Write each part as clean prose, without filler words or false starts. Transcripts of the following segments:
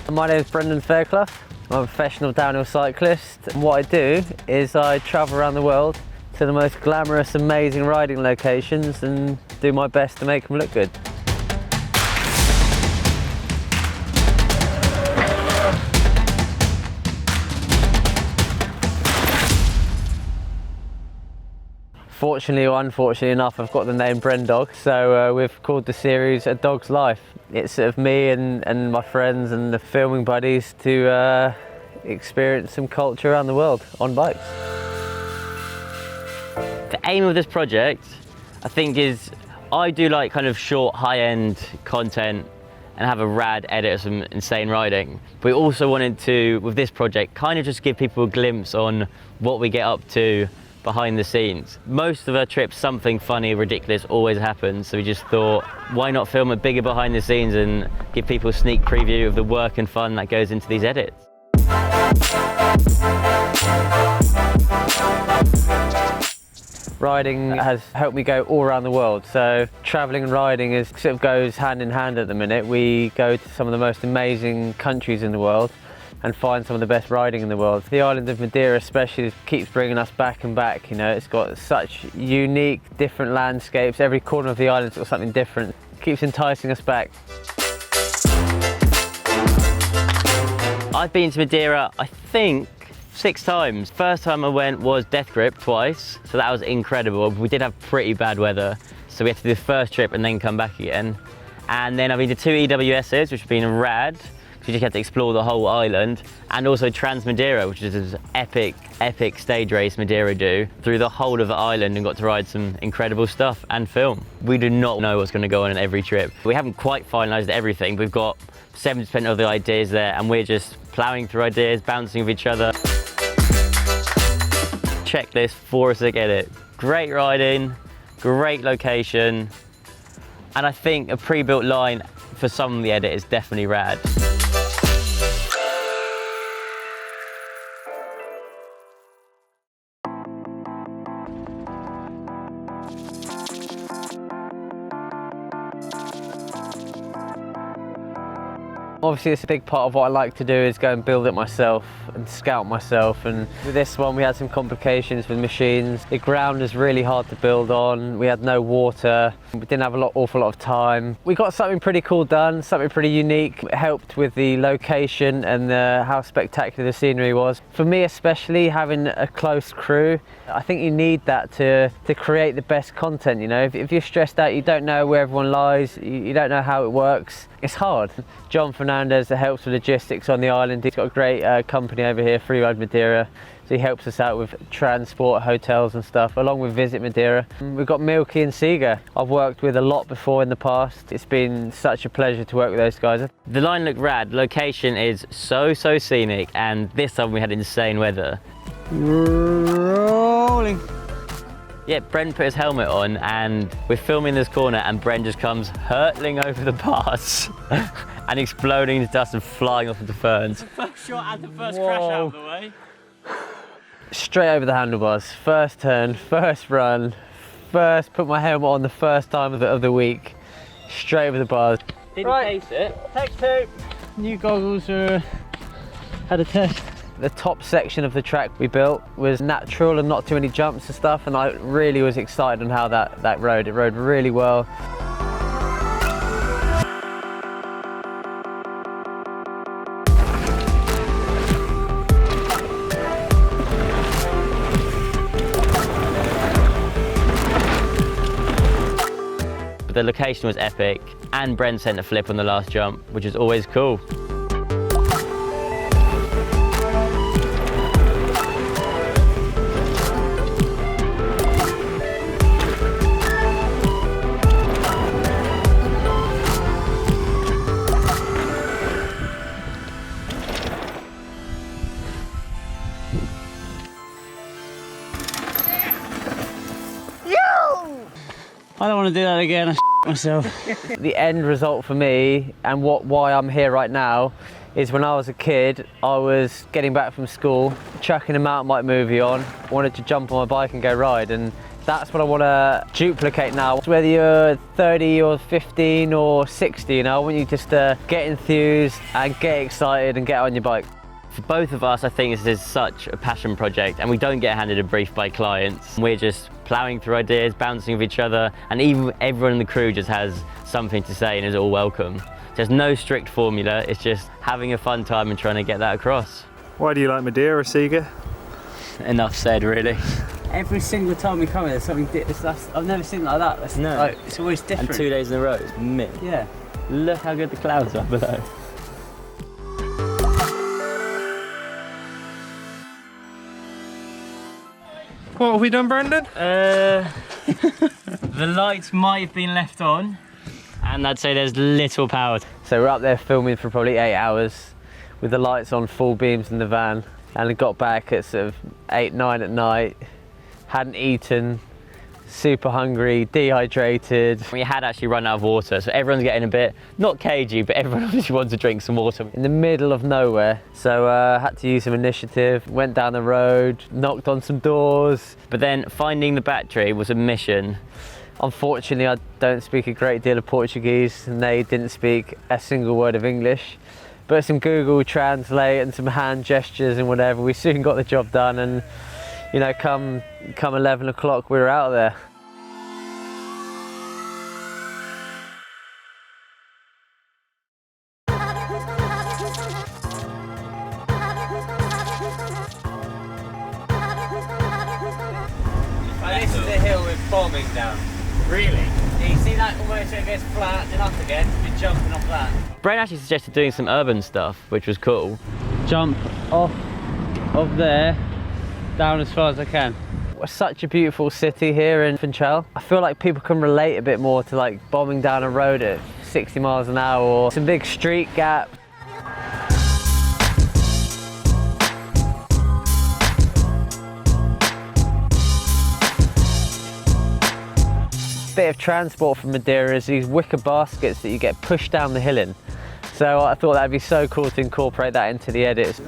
My name is Fairclough. I'm a professional downhill cyclist. And what I do is I travel around the world to the most glamorous, amazing riding locations and do my best to make them look good. Fortunately or unfortunately enough, I've got the name Dog, so we've called the series A Dog's Life. It's sort of me and my friends and the filming buddies to experience some culture around the world on bikes. The aim of this project, I think, is I do like kind of short, high-end content and have a rad edit of some insane riding. We also wanted to, with this project, kind of just give people a glimpse on what we get up to behind the scenes. Most of our trips, something funny, ridiculous always happens, so we just thought, why not film a bigger behind the scenes and give people a sneak preview of the work and fun that goes into these edits. Riding has helped me go all around the world, so travelling and riding sort of goes hand in hand at the minute. We go to some of the most amazing countries in the world and find some of the best riding in the world. The island of Madeira especially keeps bringing us back and back. You know, it's got such unique, different landscapes. Every corner of the island's got something different. It keeps enticing us back. I've been to Madeira, I think, 6 times. First time I went was Death Grip twice, so that was incredible. We did have pretty bad weather, so we had to do the first trip and then come back again. And then I've been to 2 EWSs, which have been rad. You just had to explore the whole island, and also Trans Madeira, which is this epic stage race Madeira do through the whole of the island, and got to ride some incredible stuff and film. We do not know what's going to go on in every trip. We haven't quite finalised everything. We've got 70% of the ideas there, and we're just ploughing through ideas, bouncing with each other. Checklist for us to get it. Great riding, great location, and I think a pre-built line for some of the edit is definitely rad. Obviously, it's a big part of what I like to do is go and build it myself and scout myself, and with this one we had some complications with machines. The ground is really hard to build on, we had no water, we didn't have awful lot of time. We got something pretty cool done, something pretty unique. It helped with the location and how spectacular the scenery was. For me especially, having a close crew, I think you need that to create the best content. You know, if you're stressed out, you don't know where everyone lies, you don't know how it works, it's hard. John Fernandez, that helps with logistics on the island, he's got a great company over here, Freeride Madeira, so he helps us out with transport, hotels and stuff, along with Visit Madeira. We've got Milky and Sega, I've worked with a lot before in the past. It's been such a pleasure to work with those guys. The line looked rad, location is so scenic, and this time we had insane weather. Rolling. Yeah, Bren put his helmet on and we're filming this corner, and Bren just comes hurtling over the bars and exploding into dust and flying off into ferns. First shot and the first crash out of the way. Straight over the handlebars, first turn, first run, put my helmet on the first time of the week, straight over the bars. Didn't taste it. Take 2. New goggles had a test. The top section of the track we built was natural and not too many jumps and stuff, and I really was excited on how that rode. It rode really well. But the location was epic, and Bren sent a flip on the last jump, which is always cool. I don't want to do that again, I myself. The end result for me, and why I'm here right now, is when I was a kid, I was getting back from school, chucking a mountain bike movie on, wanted to jump on my bike and go ride, and That's what I want to duplicate now. Whether you're 30 or 15 or 60, you know, I want you just to get enthused and get excited and get on your bike. For both of us, I think this is such a passion project, and we don't get handed a brief by clients. We're just ploughing through ideas, bouncing with each other, and even everyone in the crew just has something to say and is all welcome. There's no strict formula, it's just having a fun time and trying to get that across. Why do you like Madeira, Seeger? Enough said, really. Every single time we come here, there's something I've never seen like that. No. Like, it's always different. And 2 days in a row, it's mint. Yeah. Look how good the clouds are below. What have we done, Brandon? The lights might have been left on, and I'd say there's little power. So we're up there filming for probably 8 hours with the lights on full beams in the van, and I got back at sort of 8, 9 at night, hadn't eaten, super hungry, dehydrated. We had actually run out of water, so everyone's getting a bit, not cagey, but everyone obviously wants to drink some water. In the middle of nowhere, so had to use some initiative, went down the road, knocked on some doors. But then finding the battery was a mission. Unfortunately, I don't speak a great deal of Portuguese, and they didn't speak a single word of English. But some Google Translate and some hand gestures and whatever, we soon got the job done, and you know, come 11 o'clock, we were out of there. This is the hill with bombing down. Really? You see that almost it gets flat and up again, you're jumping off that. Brent actually suggested doing some urban stuff, which was cool. Jump off of there, down as far as I can. It's such a beautiful city here in Funchal. I feel like people can relate a bit more to like bombing down a road at 60 miles an hour or some big street gap. Bit of transport from Madeira is these wicker baskets that you get pushed down the hill in. So I thought that'd be so cool to incorporate that into the edits.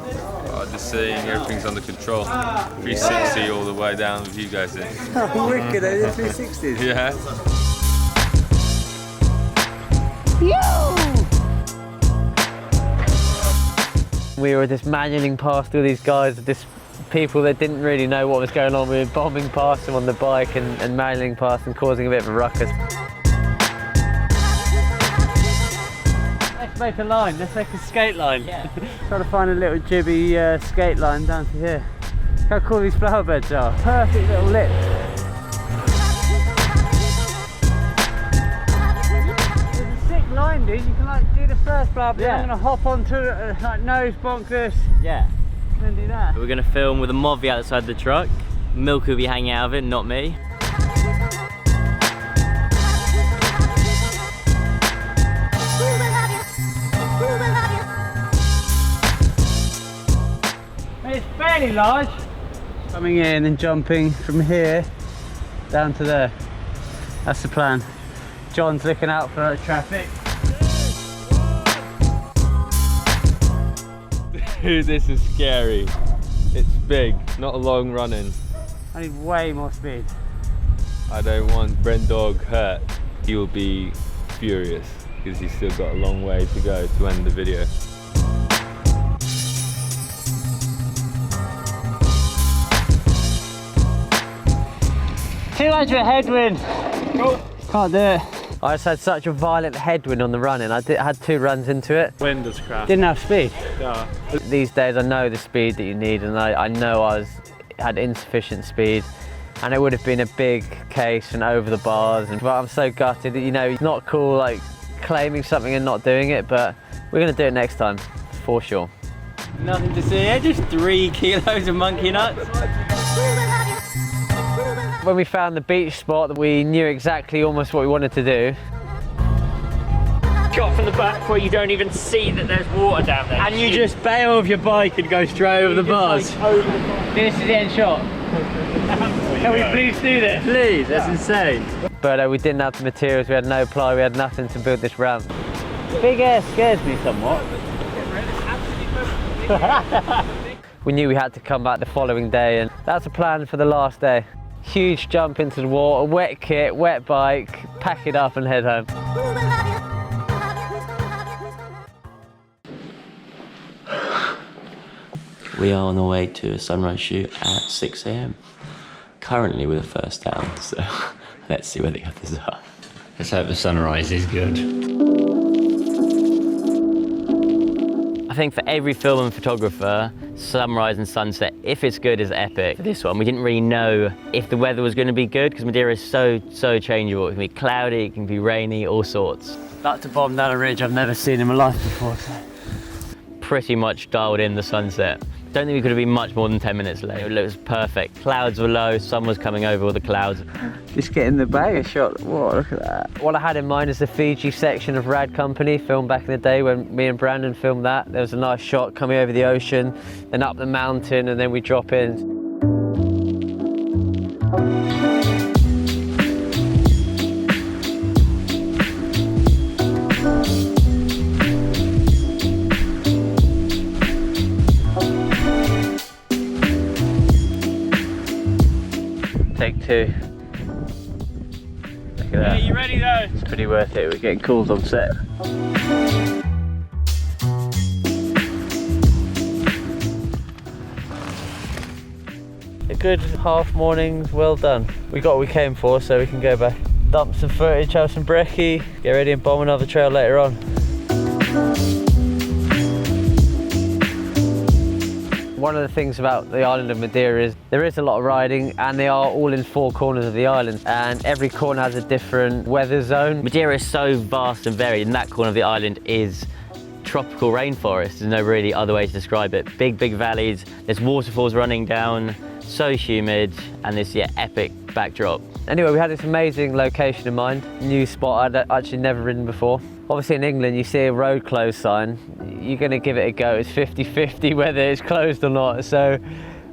Just seeing everything's under control. 360 all the way down with you guys in. Oh, wicked, they did 360s. Yeah. We were just manualing past all these guys, just people that didn't really know what was going on. We were bombing past them on the bike and manualing past them, causing a bit of a ruckus. Let's make a line, let's make a skate line. Yeah. Try to find a little jibby skate line down to here. How cool these flower beds are. Perfect little lip. There's a sick line, dude. You can like do the first flower bed, I'm gonna hop onto it, like nose bonk this. Yeah. And then do that. We're gonna film with a Movi outside the truck. Milk will be hanging out of it, not me. It's fairly large. Coming in and jumping from here down to there. That's the plan. John's looking out for traffic. Dude, this is scary. It's big, not a long running. I need way more speed. I don't want Brent Dog hurt. He will be furious because he's still got a long way to go to end the video. 200 headwind. Can't do it. I just had such a violent headwind on the running. I had 2 runs into it. Wind is crap. Didn't have speed. Yeah. These days I know the speed that you need, and I know I had insufficient speed, and it would have been a big case and over the bars. But I'm so gutted that, you know, it's not cool like claiming something and not doing it, but we're gonna do it next time for sure. Nothing to see here, just 3 kilos of monkey nuts. When we found the beach spot, we knew exactly almost what we wanted to do. Shot from the back where you don't even see that there's water down there. And you just bail off your bike and go straight over the bars. This is the end shot. Can we please do this? Please, that's insane. But we didn't have the materials, we had no ply, we had nothing to build this ramp. Big air scares me somewhat. We knew we had to come back the following day, and that's a plan for the last day. Huge jump into the water, wet kit, wet bike, pack it up and head home. We are on our way to a sunrise shoot at 6 AM. Currently we're the first down, so let's see where the others are. Let's hope the sunrise is good. I think for every film and photographer, sunrise and sunset, if it's good, is epic. For this one, we didn't really know if the weather was going to be good because Madeira is so changeable. It can be cloudy, it can be rainy, all sorts. About to bomb down a ridge I've never seen in my life before. So. Pretty much dialed in the sunset. Don't think we could have been much more than 10 minutes late. It was perfect. Clouds were low, sun was coming over all the clouds. Just getting the bag a shot. Whoa, look at that. What I had in mind is the Fiji section of Rad Company, filmed back in the day when me and Brandon filmed that. There was a nice shot coming over the ocean, then up the mountain, and then we drop in. Take two. Look at that. You ready though? It's pretty worth it. We're getting cooled on set. A good half morning's well done. We got what we came for, so we can go back, dump some footage, have some brekkie, get ready and bomb another trail later on. One of the things about the island of Madeira is there is a lot of riding, and they are all in four corners of the island, and every corner has a different weather zone. Madeira is so vast and varied, and that corner of the island is tropical rainforest. There's no really other way to describe it. Big valleys, there's waterfalls running down, so humid, and this epic backdrop. Anyway, we had this amazing location in mind, new spot I'd actually never ridden before. Obviously in England, you see a road closed sign, you're gonna give it a go. It's 50-50 whether it's closed or not. So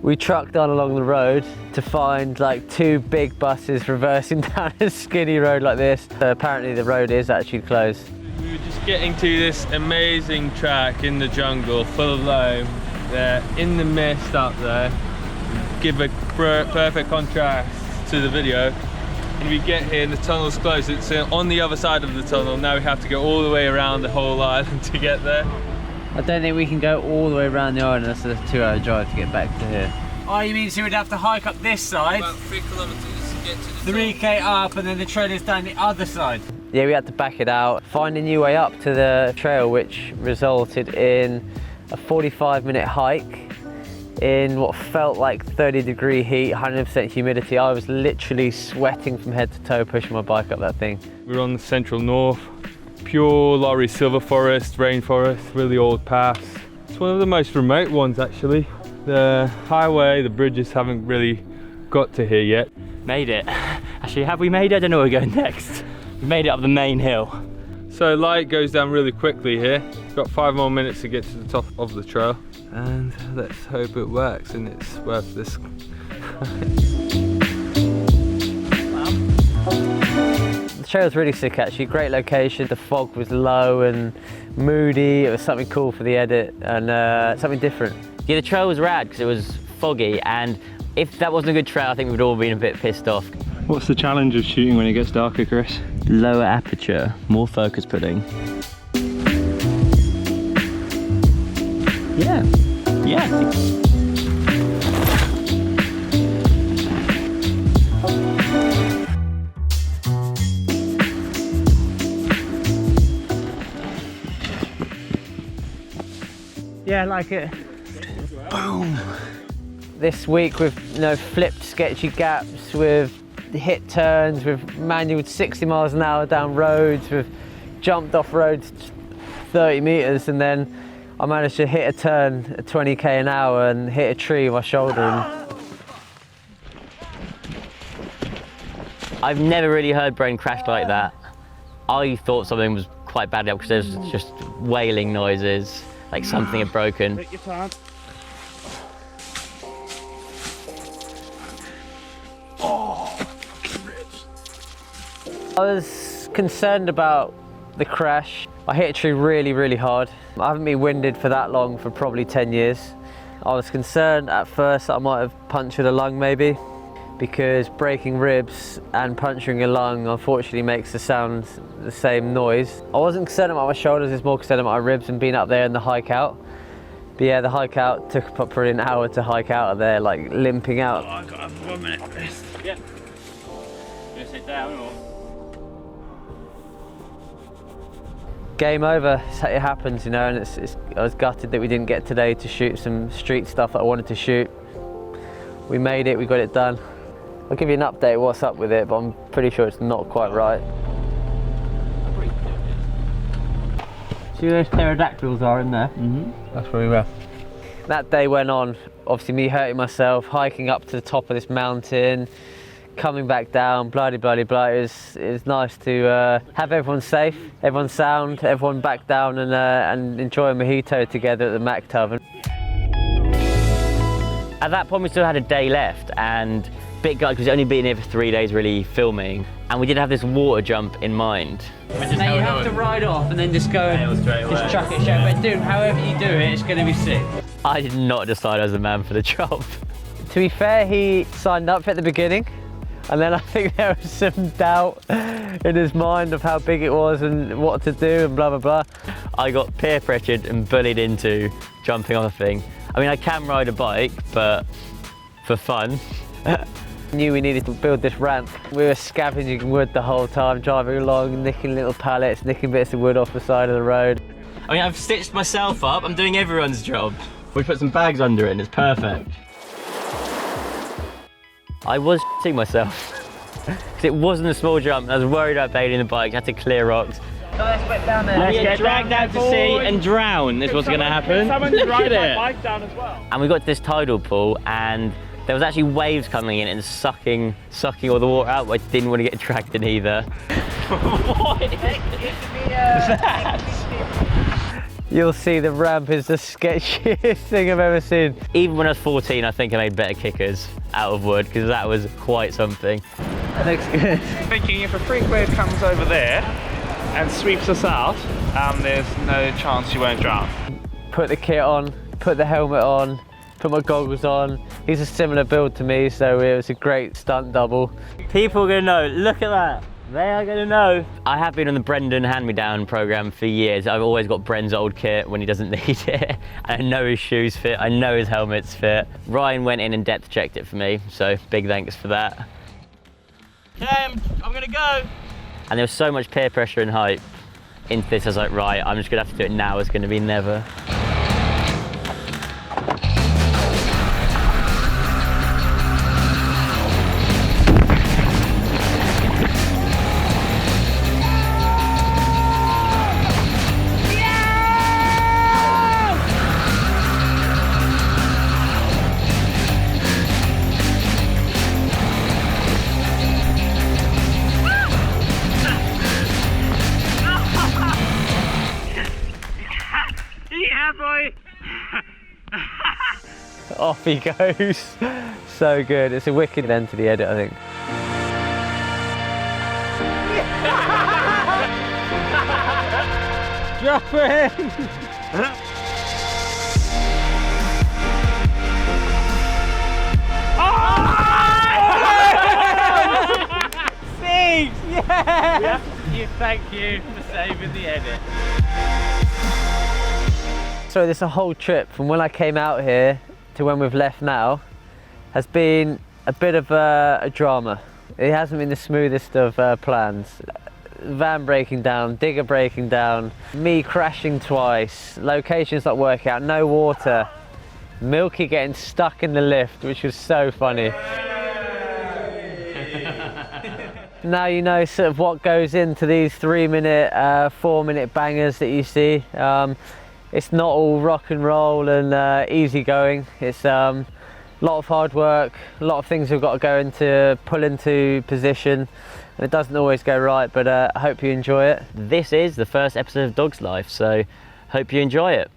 we trucked on along the road to find like two big buses reversing down a skinny road like this. So apparently the road is actually closed. We were just getting to this amazing track in the jungle, full of loam. They're in the mist up there. Give a perfect contrast to the video. And we get here and the tunnel's closed. It's on the other side of the tunnel. Now we have to go all the way around the whole island to get there. I don't think we can go all the way around the island. That's a 2-hour drive to get back to here. Oh, you mean so we'd have to hike up this side? About 3 kilometers to get to the 3k up, and then the trail is down the other side. Yeah, we had to back it out, find a new way up to the trail, which resulted in a 45-minute hike in what felt like 30-degree heat, 100% humidity. I was literally sweating from head to toe pushing my bike up that thing. We're on the central north, pure lorry silver forest, rainforest, really old pass. It's one of the most remote ones actually. The highway, the bridges haven't really got to here yet. Made it. Actually, have we made it? I don't know where we're going next. We made it up the main hill. So light goes down really quickly here. Got 5 more minutes to get to the top of the trail. And let's hope it works and it's worth this. The trail's really sick actually, great location. The fog was low and moody. It was something cool for the edit and something different. Yeah, the trail was rad because it was foggy, and if that wasn't a good trail, I think we'd all been a bit pissed off. What's the challenge of shooting when it gets darker, Chris? Lower aperture, more focus putting. Yeah. Yeah, I like it. Boom! This week we've flipped sketchy gaps, we've hit turns, we've manualed 60 miles an hour down roads, we've jumped off roads 30 meters, and then I managed to hit a turn at 20k an hour and hit a tree with my shoulder. I've never really heard Brain crash like that. I thought something was quite bad because there's just wailing noises, like something had broken. Take your time. I was concerned about the crash. I hit a tree really hard. I haven't been winded for that long, for probably 10 years. I was concerned at first that I might have punctured a lung maybe, because breaking ribs and puncturing a lung unfortunately makes the same noise. I wasn't concerned about my shoulders, it's more concerned about my ribs and being up there in the hike out. But yeah, the hike out took probably an hour to hike out of there, like limping out. Oh, I've got 1 minute rest. Yeah. You gonna sit down or? Game over, it happens, you know, and I was gutted that we didn't get today to shoot some street stuff that I wanted to shoot. We made it, we got it done. I'll give you an update what's up with it, but I'm pretty sure it's not quite right. See where those pterodactyls are in there? Mm-hmm. That's where we were. That day went on, obviously me hurting myself, hiking up to the top of this mountain, coming back down, bloody. It was nice to have everyone safe, everyone sound, everyone back down and enjoy a mojito together at the Mac Tub. At that point we still had a day left and bit gutted because we'd only been here for 3 days really filming, and we did have this water jump in mind. Now you have to ride off and then just go and just chuck it straight, but dude, however you do it, it's going to be sick. I did not decide I was the man for the job. To be fair, he signed up at the beginning, and then I think there was some doubt in his mind of how big it was and what to do and blah, blah, blah. I got peer pressured and bullied into jumping off a thing. I mean, I can ride a bike, but for fun. Knew we needed to build this ramp. We were scavenging wood the whole time, driving along, nicking little pallets, nicking bits of wood off the side of the road. I mean, I've stitched myself up, I'm doing everyone's job. We put some bags under it and it's perfect. I was shitting myself. Because it wasn't a small jump, I was worried about bailing the bike, I had to clear rocks. Let's get down there. Let's get dragged out to sea and drown is what's going to happen. Look at it. Bike down as well. And we got to this tidal pool and there was actually waves coming in and sucking all the water out, but I didn't want to get dragged in either. What is that? You'll see the ramp is the sketchiest thing I've ever seen. Even when I was 14, I think I made better kickers out of wood because that was quite something. That looks good. Thinking if a freak wave comes over there and sweeps us out, there's no chance you won't drown. Put the kit on, put the helmet on, put my goggles on. He's a similar build to me, so it was a great stunt double. People are gonna know, look at that. They are gonna know. I have been on the Brendan hand-me-down program for years. I've always got Bren's old kit when he doesn't need it. I know his shoes fit, I know his helmet's fit. Ryan went in and depth checked it for me, so big thanks for that. Okay, I'm gonna go. And there was so much peer pressure and hype into this, I was like, right, I'm just gonna have to do it now, it's gonna be never. Off he goes. So good. It's a wicked end to the edit, I think. Drop in! Six! Yeah! Thank you for saving the edit. So this whole trip from when I came out here to when we've left now has been a bit of a drama. It hasn't been the smoothest of plans. Van breaking down, digger breaking down, me crashing twice, locations not working out, no water, Milky getting stuck in the lift, which was so funny. Now you know sort of what goes into these 3-minute, 4-minute bangers that you see. It's not all rock and roll and easy going. It's a lot of hard work, a lot of things we've got to go into, pull into position, and it doesn't always go right, but I hope you enjoy it. This is the first episode of Dog's Life, so hope you enjoy it.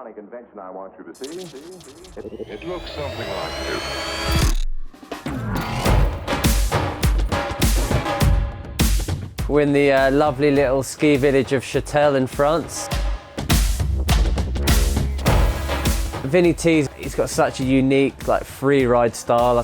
funny convention I want you to see. It looks something like this. We're in the lovely little ski village of Châtel in France. Vinny T's, he's got such a unique, like, free ride style.